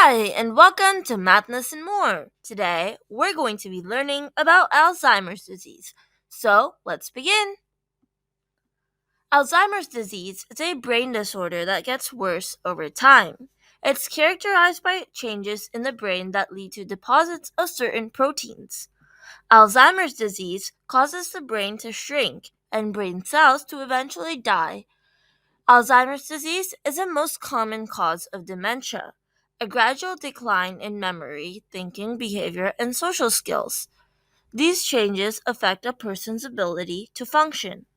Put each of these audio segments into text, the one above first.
Hi, and welcome to Madness and More. Today, we're going to be learning about Alzheimer's disease. So, let's begin. Alzheimer's disease is a brain disorder that gets worse over time. It's characterized by changes in the brain that lead to deposits of certain proteins. Alzheimer's disease causes the brain to shrink and brain cells to eventually die. Alzheimer's disease is the most common cause of dementia, a gradual decline in memory, thinking, behavior, and social skills. These changes affect a person's ability to function.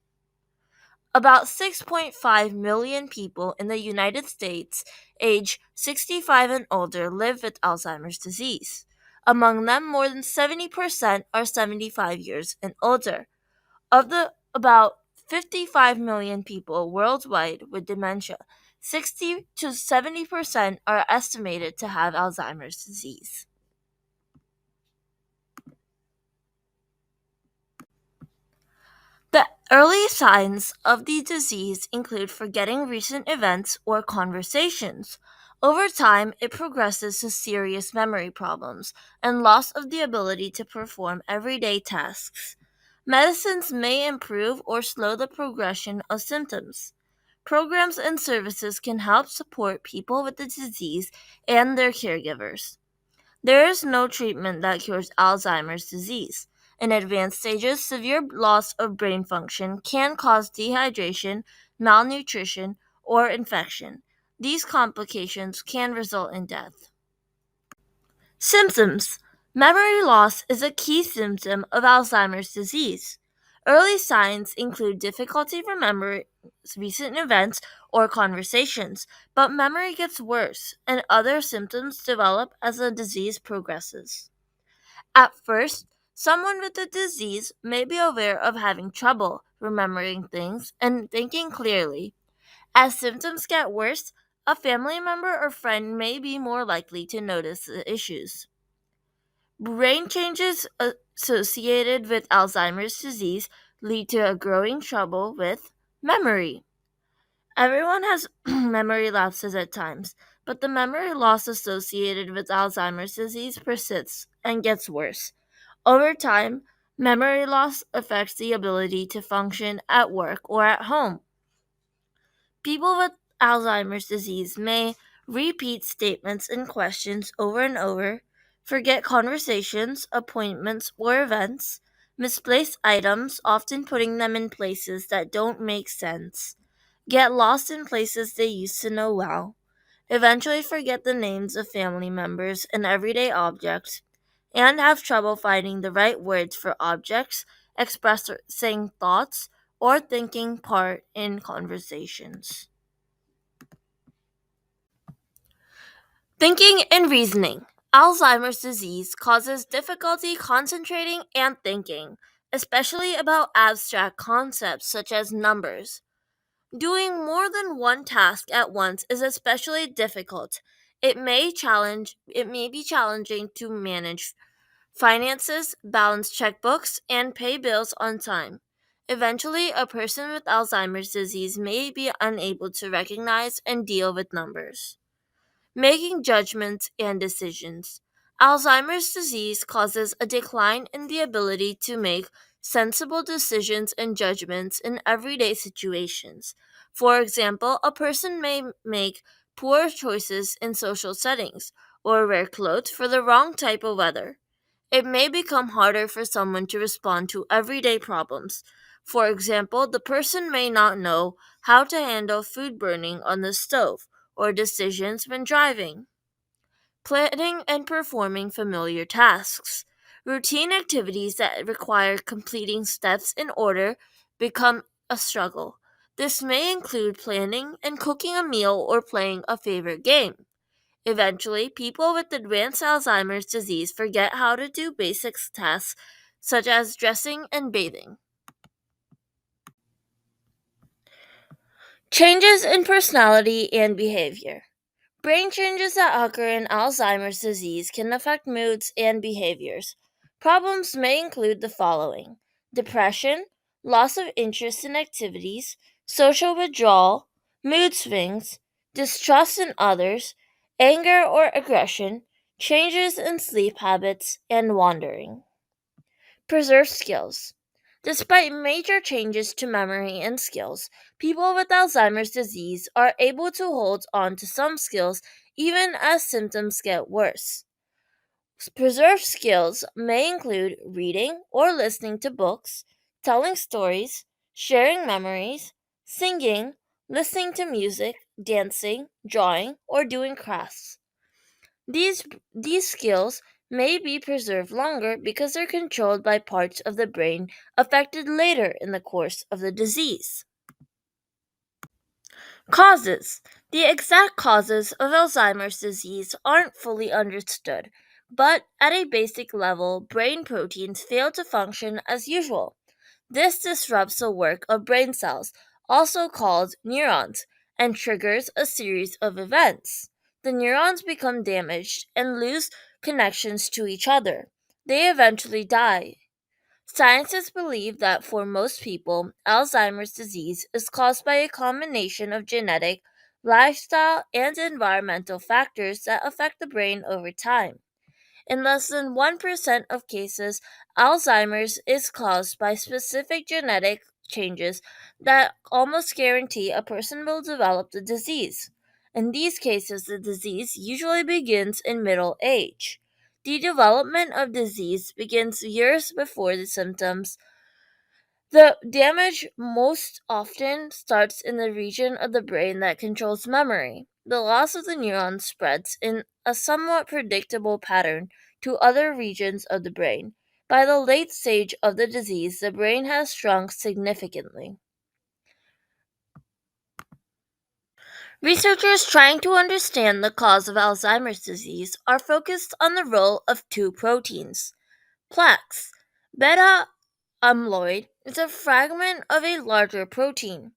About 6.5 million people in the United States, age 65 and older, live with Alzheimer's disease. Among them, more than 70% are 75 years and older. Of the about 55 million people worldwide with dementia, 60 to 70% are estimated to have Alzheimer's disease. The early signs of the disease include forgetting recent events or conversations. Over time, it progresses to serious memory problems and loss of the ability to perform everyday tasks. Medicines may improve or slow the progression of symptoms. Programs and services can help support people with the disease and their caregivers. There is no treatment that cures Alzheimer's disease. In advanced stages, severe loss of brain function can cause dehydration, malnutrition, or infection. These complications can result in death. Symptoms. Memory loss is a key symptom of Alzheimer's disease. Early signs include difficulty remembering recent events or conversations, but memory gets worse and other symptoms develop as the disease progresses. At first, someone with the disease may be aware of having trouble remembering things and thinking clearly. As symptoms get worse, a family member or friend may be more likely to notice the issues. Brain changes associated with Alzheimer's disease lead to a growing trouble with memory. Everyone has memory lapses at times, but the memory loss associated with Alzheimer's disease persists and gets worse. Over time, memory loss affects the ability to function at work or at home. People with Alzheimer's disease may repeat statements and questions over and over, forget conversations, appointments, or events, misplace items, often putting them in places that don't make sense, get lost in places they used to know well, eventually forget the names of family members and everyday objects, and have trouble finding the right words for objects, expressing thoughts, or taking part in conversations. Thinking and reasoning. Alzheimer's disease causes difficulty concentrating and thinking, especially about abstract concepts such as numbers. Doing more than one task at once is especially difficult. It may be challenging to manage finances, balance checkbooks, and pay bills on time. Eventually, a person with Alzheimer's disease may be unable to recognize and deal with numbers. Making judgments and decisions. Alzheimer's disease causes a decline in the ability to make sensible decisions and judgments in everyday situations. For example, a person may make poor choices in social settings or wear clothes for the wrong type of weather. It may become harder for someone to respond to everyday problems. For example, the person may not know how to handle food burning on the stove or decisions when driving. Planning and performing familiar tasks. Routine activities that require completing steps in order become a struggle. This may include planning and cooking a meal or playing a favorite game. Eventually, people with advanced Alzheimer's disease forget how to do basic tasks such as dressing and bathing. Changes in personality and behavior. Brain changes that occur in Alzheimer's disease can affect moods and behaviors. Problems may include the following: depression, loss of interest in activities, social withdrawal, mood swings, distrust in others, anger or aggression, changes in sleep habits, and wandering. Preserve skills. Despite major changes to memory and skills, people with Alzheimer's disease are able to hold on to some skills even as symptoms get worse. Preserved skills may include reading or listening to books, telling stories, sharing memories, singing, listening to music, dancing, drawing, or doing crafts. These, these skills may be preserved longer because they're controlled by parts of the brain affected later in the course of the disease. Causes. The exact causes of Alzheimer's disease aren't fully understood, but at a basic level, brain proteins fail to function as usual. This disrupts the work of brain cells, also called neurons, and triggers a series of events. The neurons become damaged and lose connections to each other. They eventually die. Scientists believe that for most people, Alzheimer's disease is caused by a combination of genetic, lifestyle, and environmental factors that affect the brain over time. In less than 1% of cases, Alzheimer's is caused by specific genetic changes that almost guarantee a person will develop the disease. In these cases, the disease usually begins in middle age. The development of disease begins years before the symptoms. The damage most often starts in the region of the brain that controls memory. The loss of the neuron spreads in a somewhat predictable pattern to other regions of the brain. By the late stage of the disease, the brain has shrunk significantly. Researchers trying to understand the cause of Alzheimer's disease are focused on the role of two proteins. Plaques. Beta amyloid is a fragment of a larger protein.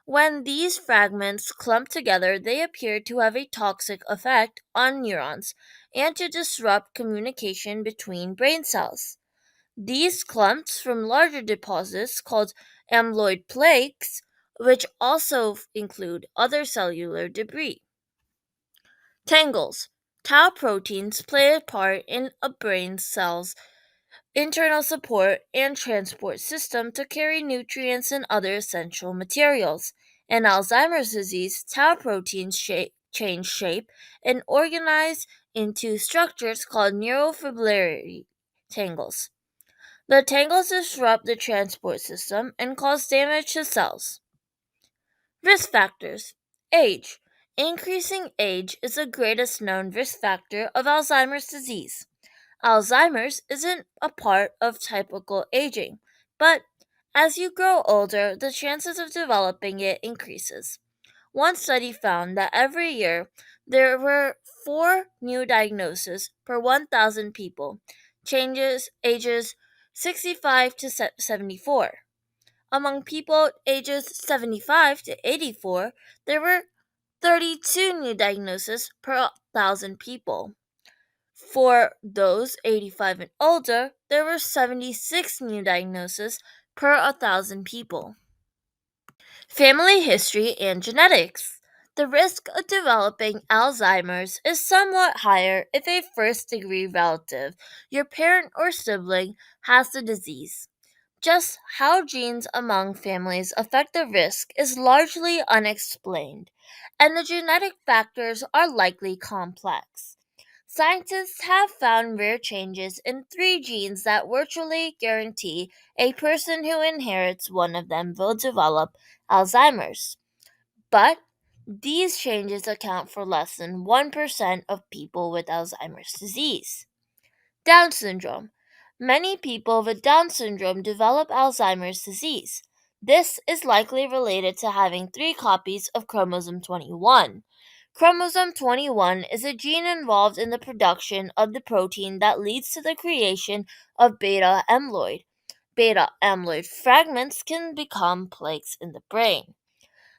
When these fragments clump together, they appear to have a toxic effect on neurons and to disrupt communication between brain cells. These clumps from larger deposits, called amyloid plaques, which also include other cellular debris. Tangles. Tau proteins play a part in a brain cell's internal support and transport system to carry nutrients and other essential materials. In Alzheimer's disease, tau proteins change shape and organize into structures called neurofibrillary tangles. The tangles disrupt the transport system and cause damage to cells. Risk factors. Age. Increasing age is the greatest known risk factor of Alzheimer's disease. Alzheimer's isn't a part of typical aging, but as you grow older, the chances of developing it increases. One study found that every year there were 4 new diagnoses per 1,000 people, changes ages 65 to 74. Among people ages 75 to 84, there were 32 new diagnoses per 1,000 people. For those 85 and older, there were 76 new diagnoses per 1,000 people. Family history and genetics. The risk of developing Alzheimer's is somewhat higher if a first degree relative, your parent or sibling, has the disease. Just how genes among families affect the risk is largely unexplained, and the genetic factors are likely complex. Scientists have found rare changes in 3 genes that virtually guarantee a person who inherits one of them will develop Alzheimer's. But these changes account for less than 1% of people with Alzheimer's disease. Down syndrome. Many people with Down syndrome develop Alzheimer's disease. This is likely related to having 3 copies of chromosome 21. Chromosome 21 is a gene involved in the production of the protein that leads to the creation of beta amyloid. Beta amyloid fragments can become plaques in the brain.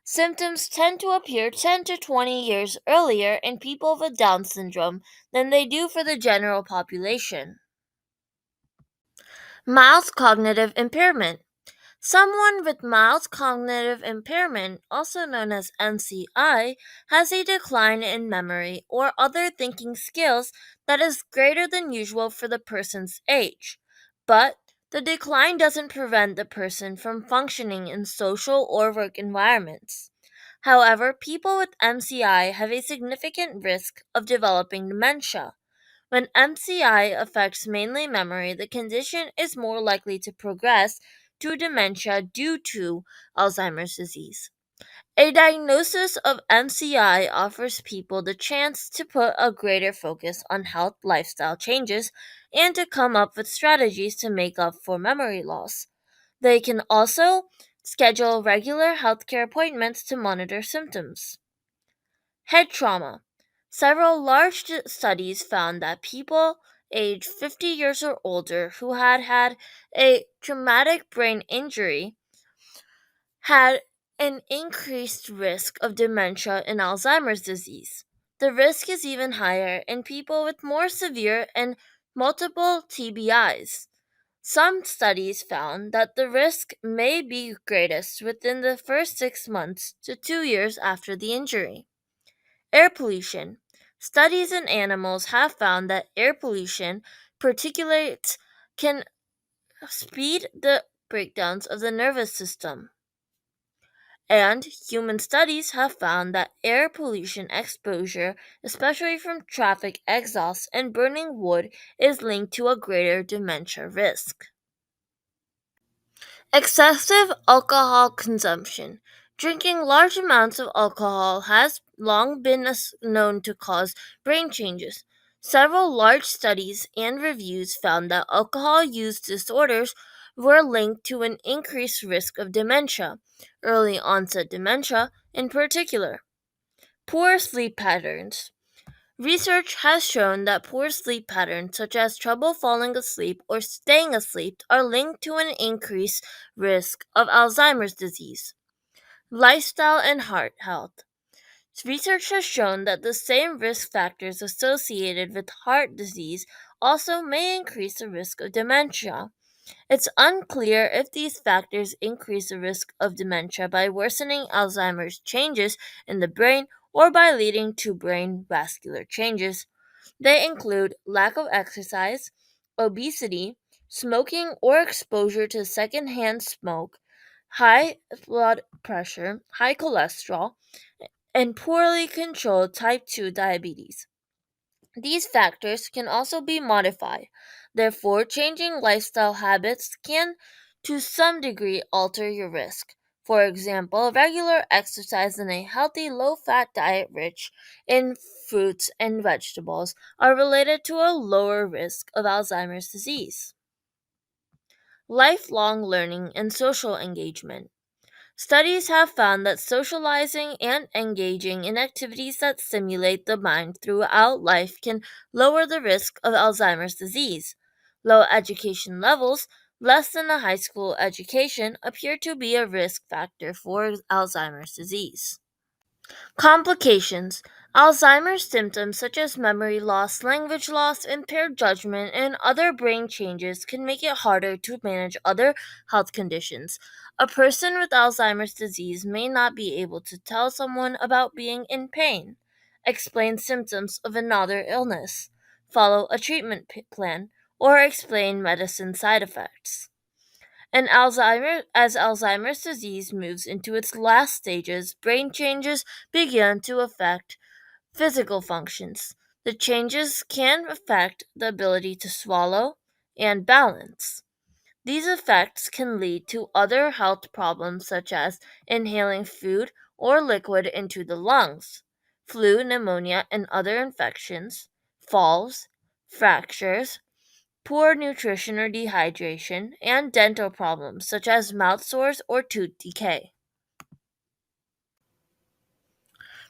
Symptoms tend to appear 10 to 20 years earlier in people with Down syndrome than they do for the general population. Mild cognitive impairment. Someone with mild cognitive impairment, also known as MCI, has a decline in memory or other thinking skills that is greater than usual for the person's age. But the decline doesn't prevent the person from functioning in social or work environments. However, people with MCI have a significant risk of developing dementia. When MCI affects mainly memory, the condition is more likely to progress to dementia due to Alzheimer's disease. A diagnosis of MCI offers people the chance to put a greater focus on health lifestyle changes and to come up with strategies to make up for memory loss. They can also schedule regular healthcare appointments to monitor symptoms. Head trauma. Several large studies found that people aged 50 years or older who had had a traumatic brain injury had an increased risk of dementia and Alzheimer's disease. The risk is even higher in people with more severe and multiple TBIs. Some studies found that the risk may be greatest within the first 6 months to 2 years after the injury. Air pollution. Studies in animals have found that air pollution, particulates, can speed the breakdowns of the nervous system. And human studies have found that air pollution exposure, especially from traffic exhaust and burning wood, is linked to a greater dementia risk. Excessive alcohol consumption. Drinking large amounts of alcohol has long been known to cause brain changes. Several large studies and reviews found that alcohol use disorders were linked to an increased risk of dementia, early onset dementia in particular. Poor sleep patterns. Research has shown that poor sleep patterns, such as trouble falling asleep or staying asleep, are linked to an increased risk of Alzheimer's disease. Lifestyle and heart health. Research has shown that the same risk factors associated with heart disease also may increase the risk of dementia. It's unclear if these factors increase the risk of dementia by worsening Alzheimer's changes in the brain or by leading to brain vascular changes. They include lack of exercise, obesity, smoking or exposure to secondhand smoke, high blood pressure, high cholesterol, and poorly controlled type 2 diabetes. These factors can also be modified. Therefore, changing lifestyle habits can, to some degree, alter your risk. For example, regular exercise and a healthy low fat diet rich in fruits and vegetables are related to a lower risk of Alzheimer's disease. Lifelong learning and social engagement. Studies have found that socializing and engaging in activities that stimulate the mind throughout life can lower the risk of Alzheimer's disease. Low education levels, less than a high school education, appear to be a risk factor for Alzheimer's disease. Complications. Alzheimer's symptoms such as memory loss, language loss, impaired judgment, and other brain changes can make it harder to manage other health conditions. A person with Alzheimer's disease may not be able to tell someone about being in pain, explain symptoms of another illness, follow a treatment plan, or explain medicine side effects. As Alzheimer's disease moves into its last stages, brain changes begin to affect physical functions. The changes can affect the ability to swallow and balance. These effects can lead to other health problems such as inhaling food or liquid into the lungs, flu, pneumonia, and other infections, falls, fractures, poor nutrition or dehydration, and dental problems such as mouth sores or tooth decay.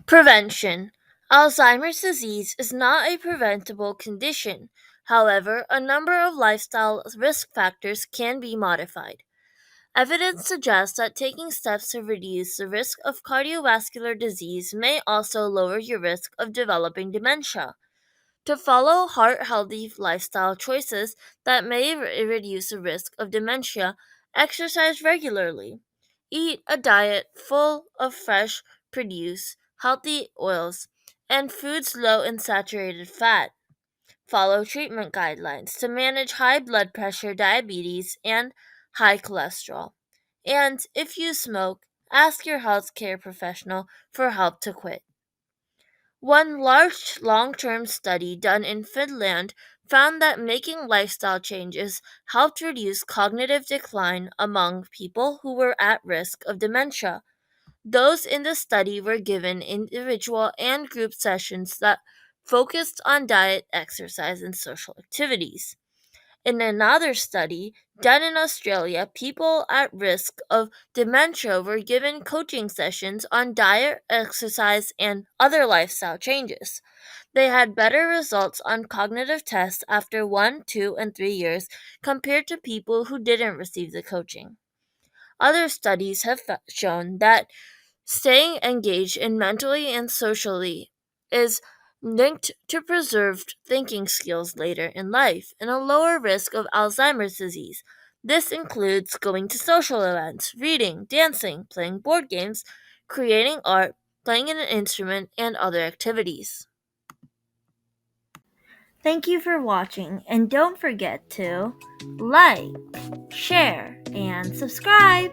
Prevention. Alzheimer's disease is not a preventable condition. However, a number of lifestyle risk factors can be modified. Evidence suggests that taking steps to reduce the risk of cardiovascular disease may also lower your risk of developing dementia. To follow heart healthy lifestyle choices that may reduce the risk of dementia, Exercise regularly. Eat a diet full of fresh produce, healthy oils, and foods low in saturated fat. Follow treatment guidelines to manage high blood pressure, diabetes, and high cholesterol. And if you smoke, ask your healthcare professional for help to quit. One large long term study done in Finland found that making lifestyle changes helped reduce cognitive decline among people who were at risk of dementia. Those in the study were given individual and group sessions that focused on diet, exercise, and social activities. In another study done in Australia, people at risk of dementia were given coaching sessions on diet, exercise, and other lifestyle changes. They had better results on cognitive tests after 1, 2, and 3 years compared to people who didn't receive the coaching. Other studies have shown that staying engaged in mentally and socially is linked to preserved thinking skills later in life and a lower risk of Alzheimer's disease. This includes going to social events, reading, dancing, playing board games, creating art, playing an instrument, and other activities. Thank you for watching, and don't forget to like, share, and subscribe.